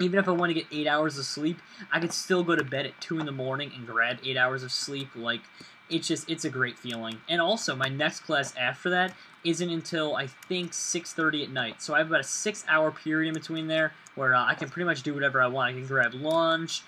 Even if I want to get 8 hours of sleep, I could still go to bed at 2 in the morning and grab 8 hours of sleep. Like, it's a great feeling. And also, my next class after that isn't until, I think, 6:30 at night. So I have about a 6-hour period in between there where I can pretty much do whatever I want. I can grab lunch,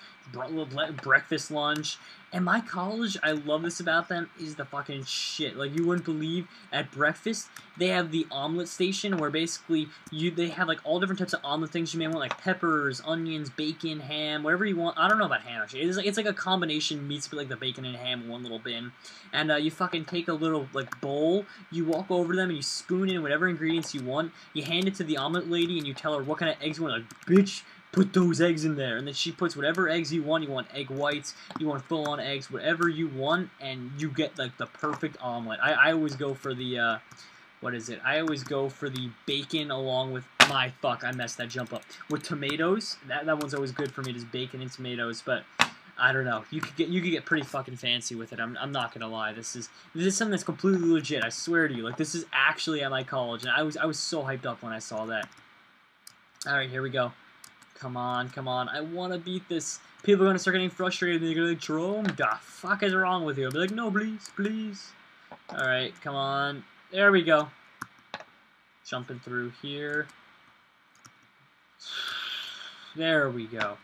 breakfast lunch. And my college, I love this about them, is the fucking shit. Like, you wouldn't believe, at breakfast, they have the omelet station where basically they have like all different types of omelet things you may want, like peppers, onions, bacon, ham, whatever you want. I don't know about ham actually. It's like a combination meats with like the bacon and ham in one little bin, and you fucking take a little like bowl, you walk over them and you spoon in whatever ingredients you want. You hand it to the omelet lady and you tell her what kind of eggs you want. Like, bitch, put those eggs in there, and then she puts whatever eggs you want. You want egg whites, you want full-on eggs, whatever you want, and you get like the perfect omelet. I always go for the what is it? I always go for the bacon along with I messed that jump up with tomatoes. That one's always good for me, just bacon and tomatoes. But I don't know. You could get pretty fucking fancy with it. I'm not gonna lie. This is something that's completely legit. I swear to you. Like, this is actually at my college, and I was so hyped up when I saw that. All right, here we go. Come on, come on. I want to beat this. People are going to start getting frustrated. They're going to be like, Jerome, the fuck is wrong with you? I'll be like, no, please, please. Alright, come on. There we go. Jumping through here. There we go.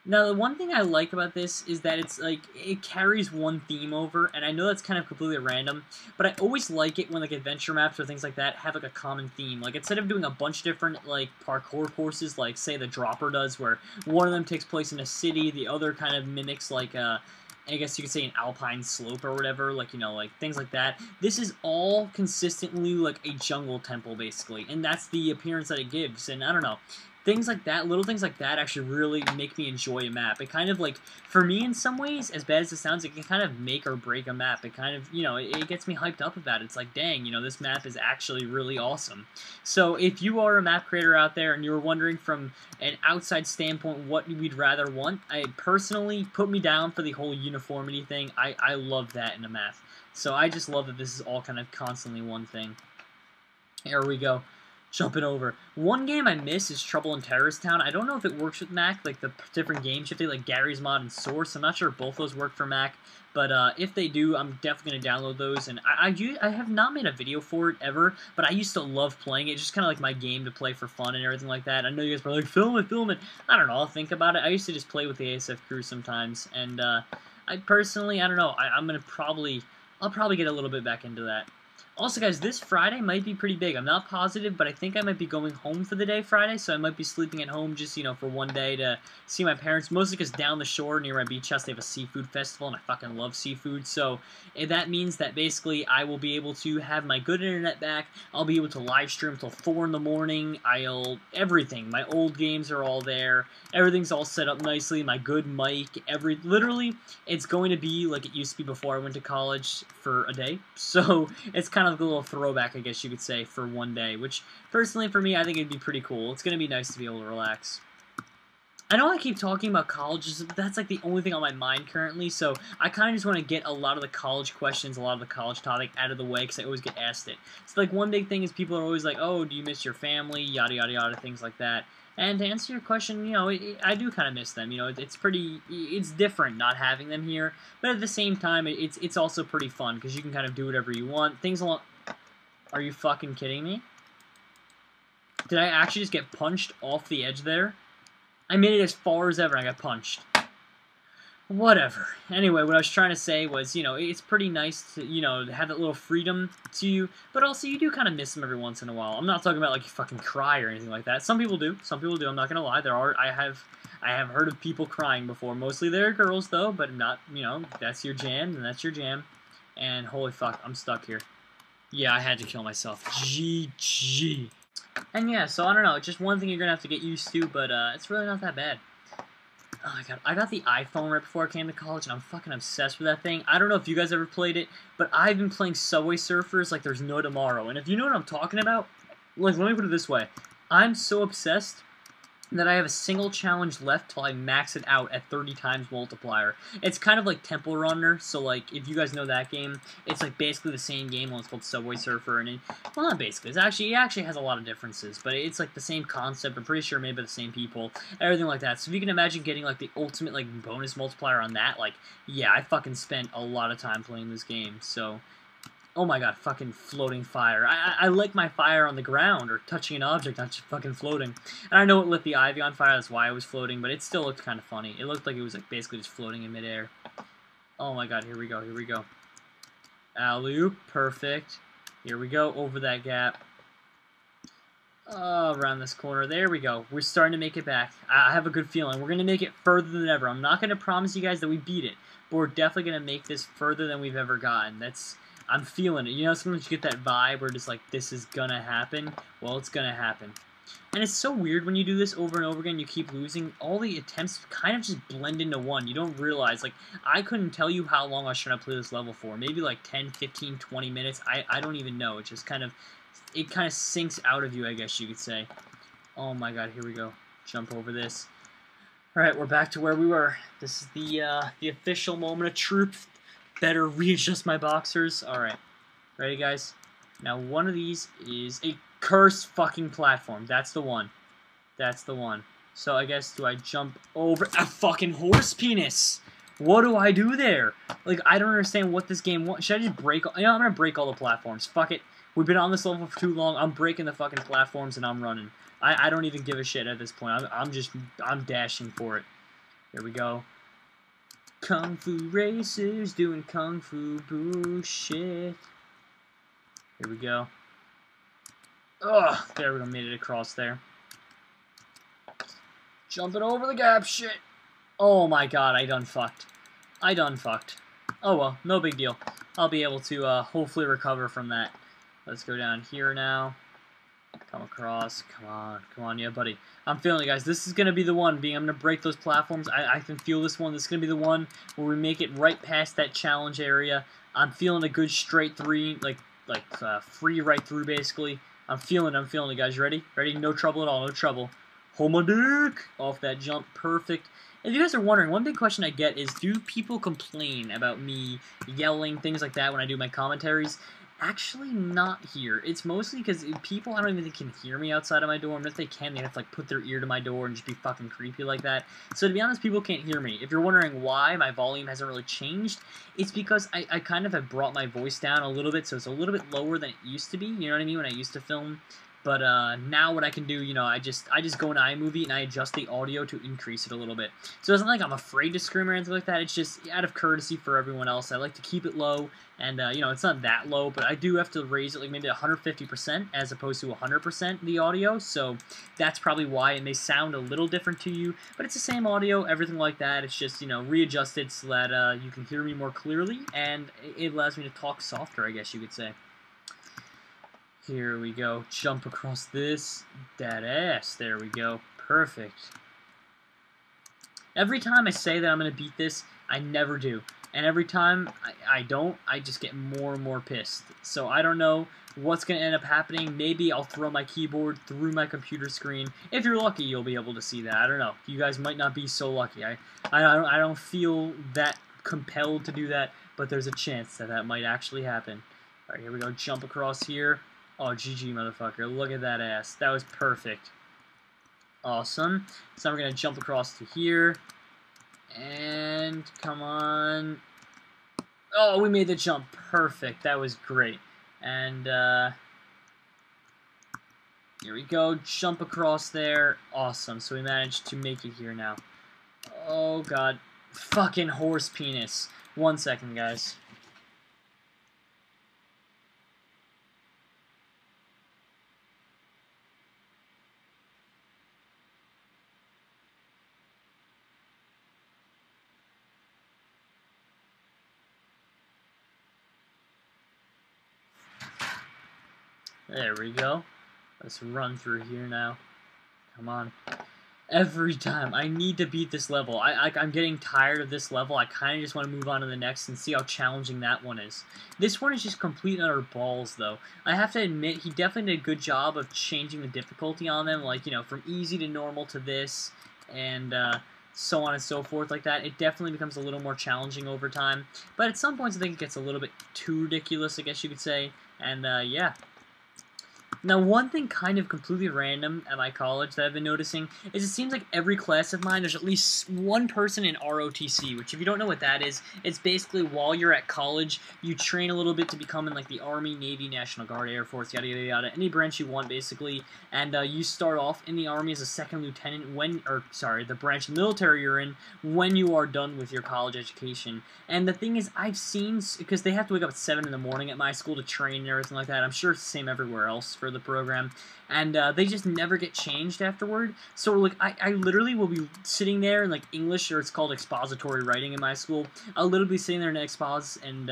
Now, the one thing I like about this is that it's, like, it carries one theme over, and I know that's kind of completely random, but I always like it when, like, adventure maps or things like that have, like, a common theme. Like, instead of doing a bunch of different, like, parkour courses, like, say, the Dropper does, where one of them takes place in a city, the other kind of mimics, like, I guess you could say an alpine slope or whatever, like, you know, like, things like that. This is all consistently, like, a jungle temple, basically, and that's the appearance that it gives, and I don't know. Things like that, little things like that actually really make me enjoy a map. It kind of, like, for me in some ways, as bad as it sounds, it can kind of make or break a map. It kind of, you know, it gets me hyped up about it. It's like, dang, you know, this map is actually really awesome. So if you are a map creator out there and you're wondering from an outside standpoint what we'd rather want, I personally put me down for the whole uniformity thing. I love that in a map. So I just love that this is all kind of constantly one thing. Here we go. Jumping over. One game I miss is Trouble in Terrorist Town. I don't know if it works with Mac, like the different games you have to like Garry's Mod and Source. I'm not sure if both those work for Mac, but if they do, I'm definitely going to download those. And I have not made a video for it ever, but I used to love playing it. Just kind of like my game to play for fun and everything like that. I know you guys are like, film it, film it. I don't know, I'll think about it. I used to just play with the ASF crew sometimes, and I personally, I don't know, I'm going to I'll probably get a little bit back into that. Also, guys, this Friday might be pretty big. I'm not positive, but I think I might be going home for the day Friday, so I might be sleeping at home just, you know, for one day to see my parents, mostly because down the shore near my beach house, they have a seafood festival, and I fucking love seafood, so that means that basically I will be able to have my good internet back. I'll be able to live stream till 4 in the morning. Everything. My old games are all there. Everything's all set up nicely. My good mic, literally, it's going to be like it used to be before I went to college for a day, so it's kind of like a little throwback, I guess you could say, for one day, which, personally, for me, I think it'd be pretty cool. It's going to be nice to be able to relax. I know I keep talking about colleges, but that's like the only thing on my mind currently, so I kind of just want to get a lot of the college questions, a lot of the college topic out of the way, because I always get asked it. So, like, one big thing is people are always like, oh, do you miss your family, yada, yada, yada, things like that. And to answer your question, you know, I do kind of miss them. You know, it's different not having them here, but at the same time, it's also pretty fun, because you can kind of do whatever you want. Things along... Are you fucking kidding me? Did I actually just get punched off the edge there? I made it as far as ever and I got punched. Whatever. Anyway, what I was trying to say was, you know, it's pretty nice to, you know, have that little freedom to you, but also you do kind of miss them every once in a while. I'm not talking about, like, you fucking cry or anything like that. Some people do. Some people do. I'm not going to lie. I have heard of people crying before. Mostly they're girls, though, but not, you know, that's your jam, and that's your jam. And holy fuck, I'm stuck here. Yeah, I had to kill myself. GG. And yeah, so I don't know, just one thing you're gonna have to get used to, but it's really not that bad. Oh my god, I got the iPhone right before I came to college, and I'm fucking obsessed with that thing. I don't know if you guys ever played it, but I've been playing Subway Surfers like there's no tomorrow. And if you know what I'm talking about, like, let me put it this way. I'm so obsessed that I have a single challenge left till I max it out at 30 times multiplier. It's kind of like Temple Runner, so like if you guys know that game, it's like basically the same game, well, it's called Subway Surfer, and well, not basically, it actually has a lot of differences, but it's like the same concept. I'm pretty sure made by the same people, everything like that. So if you can imagine getting like the ultimate like bonus multiplier on that, like yeah, I fucking spent a lot of time playing this game. So oh my god, fucking floating fire. I like my fire on the ground, or touching an object, not just fucking floating. And I know it lit the ivy on fire, that's why I was floating, but it still looked kind of funny. It looked like it was like basically just floating in midair. Oh my god, here we go, here we go. Alley-oop, perfect. Here we go, over that gap. Around this corner, there we go. We're starting to make it back. I have a good feeling. We're going to make it further than ever. I'm not going to promise you guys that we beat it, but we're definitely going to make this further than we've ever gotten. I'm feeling it. You know, sometimes you get that vibe where just like, this is gonna happen. Well, it's gonna happen. And it's so weird when you do this over and over again, you keep losing. All the attempts kind of just blend into one. You don't realize, like, I couldn't tell you how long I was trying to play this level for. Maybe like 10, 15, 20 minutes. I don't even know. It just kind of sinks out of you, I guess you could say. Oh my god, here we go. Jump over this. Alright, we're back to where we were. This is the official moment of truth. Better readjust my boxers. Alright. Ready, guys? Now, one of these is a cursed fucking platform. That's the one. That's the one. So, I guess, do I jump over a fucking horse penis? What do I do there? Like, I don't understand what this game wants. Should I just break... You know, I'm gonna break all the platforms. Fuck it. We've been on this level for too long. I'm breaking the fucking platforms and I'm running. I don't even give a shit at this point. I'm dashing for it. Here we go. Kung Fu racers doing Kung Fu bullshit. Here we go. Ugh, there we go, made it across there. Jumping over the gap, shit. Oh my god, I done fucked. I done fucked. Oh well, no big deal. I'll be able to hopefully recover from that. Let's go down here now. Come across. Come on, yeah, buddy. I'm feeling it, guys. This is going to be the one. I'm going to break those platforms. I can feel this one. This is going to be the one where we make it right past that challenge area. I'm feeling a good straight three, like free right through, basically. I'm feeling it, guys. You ready? Ready? No trouble at all. No trouble. Hold my dick. Off that jump. Perfect. If you guys are wondering, one big question I get is, do people complain about me yelling, things like that, when I do my commentaries? Actually, not here. It's mostly because people, I don't even think, can hear me outside of my door, and if they can, they have to like put their ear to my door and just be fucking creepy like that. So to be honest, people can't hear me. If you're wondering why my volume hasn't really changed, it's because I kind of have brought my voice down a little bit, so it's a little bit lower than it used to be, you know what I mean, when I used to film. But now what I can do, you know, I just go into iMovie and I adjust the audio to increase it a little bit. So it's not like I'm afraid to scream or anything like that. It's just out of courtesy for everyone else. I like to keep it low, and you know, it's not that low, but I do have to raise it like maybe 150% as opposed to 100% the audio. So that's probably why it may sound a little different to you, but it's the same audio, everything like that. It's just, you know, readjusted so that you can hear me more clearly, and it allows me to talk softer, I guess you could say. Here we go. Jump across this. That ass. There we go. Perfect. Every time I say that I'm going to beat this, I never do. And every time I don't, I just get more and more pissed. So I don't know what's going to end up happening. Maybe I'll throw my keyboard through my computer screen. If you're lucky, you'll be able to see that. I don't know. You guys might not be so lucky. I don't feel that compelled to do that, but there's a chance that that might actually happen. All right, here we go. Jump across here. Oh, GG, motherfucker. Look at that ass. That was perfect. Awesome. So now we're going to jump across to here. And, come on. Oh, we made the jump. Perfect. That was great. And, here we go. Jump across there. Awesome. So we managed to make it here now. Oh, God. Fucking horse penis. 1 second, guys. There we go. Let's run through here now. Come on. Every time. I need to beat this level. I'm getting tired of this level. I kind of just want to move on to the next and see how challenging that one is. This one is just complete and utter balls, though. I have to admit, he definitely did a good job of changing the difficulty on them, like, you know, from easy to normal to this, and so on and so forth like that. It definitely becomes a little more challenging over time, but at some points I think it gets a little bit too ridiculous, I guess you could say, and yeah. Now, one thing kind of completely random at my college that I've been noticing is it seems like every class of mine, there's at least one person in ROTC, which if you don't know what that is, it's basically while you're at college, you train a little bit to become in like the Army, Navy, National Guard, Air Force, yada yada yada, any branch you want basically, and you start off in the Army as a second lieutenant the branch of the military you're in when you are done with your college education. And the thing is, I've seen, because they have to wake up at 7 in the morning at my school to train and everything like that, I'm sure it's the same everywhere else for the program, and they just never get changed afterward. So like I literally will be sitting there in like English, or it's called expository writing in my school. I'll literally be sitting there in expos and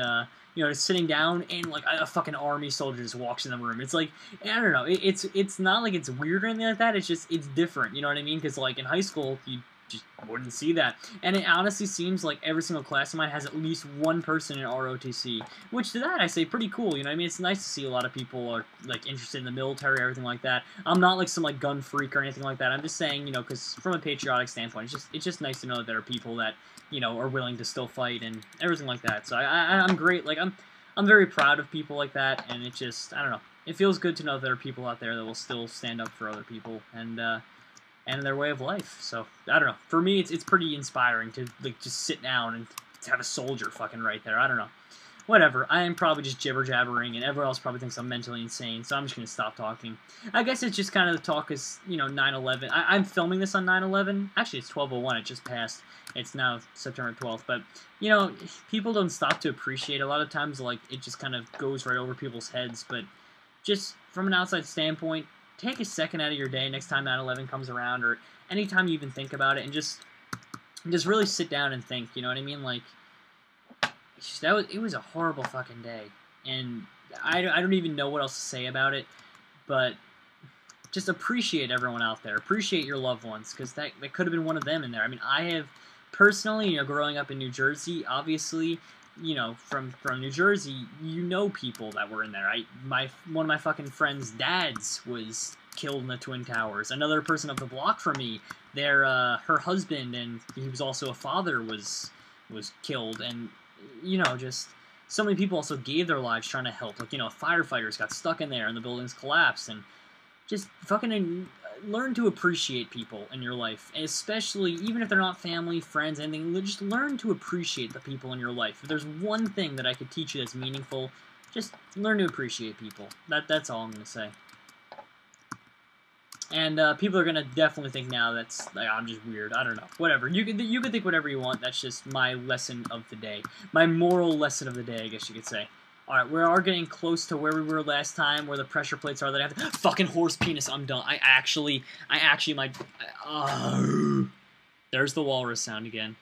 you know, just sitting down, and like a fucking army soldier just walks in the room. It's like, I don't know, it's not like it's weird or anything like that. It's just, it's different. You know what I mean? Because like in high school, you just wouldn't see that. And it honestly seems like every single class of mine has at least one person in ROTC, which to that I say pretty cool, you know what I mean? It's nice to see a lot of people are like interested in the military, everything like that. I'm not like some like gun freak or anything like that. I'm just saying, you know, because from a patriotic standpoint, it's just nice to know that there are people that, you know, are willing to still fight and everything like that. So I'm great. Like I'm very proud of people like that, and it just, I don't know, it feels good to know that there are people out there that will still stand up for other people and their way of life. So I don't know. For me, it's pretty inspiring to like just sit down and have a soldier fucking right there. I don't know. Whatever. I am probably just jibber jabbering, and everyone else probably thinks I'm mentally insane. So I'm just gonna stop talking. I guess it's just kind of the talk is, you know, 9/11. I'm filming this on 9/11. Actually, it's 12/01. It just passed. It's now September 12th. But you know, people don't stop to appreciate. A lot of times, like it just kind of goes right over people's heads. But just from an outside standpoint, take a second out of your day next time 9/11 comes around, or anytime you even think about it, and just really sit down and think. You know what I mean? Like, it was a horrible fucking day, and I don't even know what else to say about it, but just appreciate everyone out there. Appreciate your loved ones, because that could have been one of them in there. I mean, I have personally, you know, growing up in New Jersey, obviously, you know, from New Jersey, you know people that were in there. One of my fucking friends' dads was killed in the Twin Towers. Another person up the block from me, her husband, and he was also a father, was killed. And you know, just so many people also gave their lives trying to help. Like, you know, firefighters got stuck in there and the buildings collapsed. And just fucking learn to appreciate people in your life, especially even if they're not family, friends, anything. Just learn to appreciate the people in your life. If there's one thing that I could teach you that's meaningful, just learn to appreciate people. That's all I'm gonna say. And people are gonna definitely think now that's like, I'm just weird. I don't know. Whatever. You can think whatever you want. That's just my lesson of the day, my moral lesson of the day, I guess you could say. All right, we are getting close to where we were last time, where the pressure plates are. That I have to, fucking horse penis. I'm done. I actually might. There's the walrus sound again.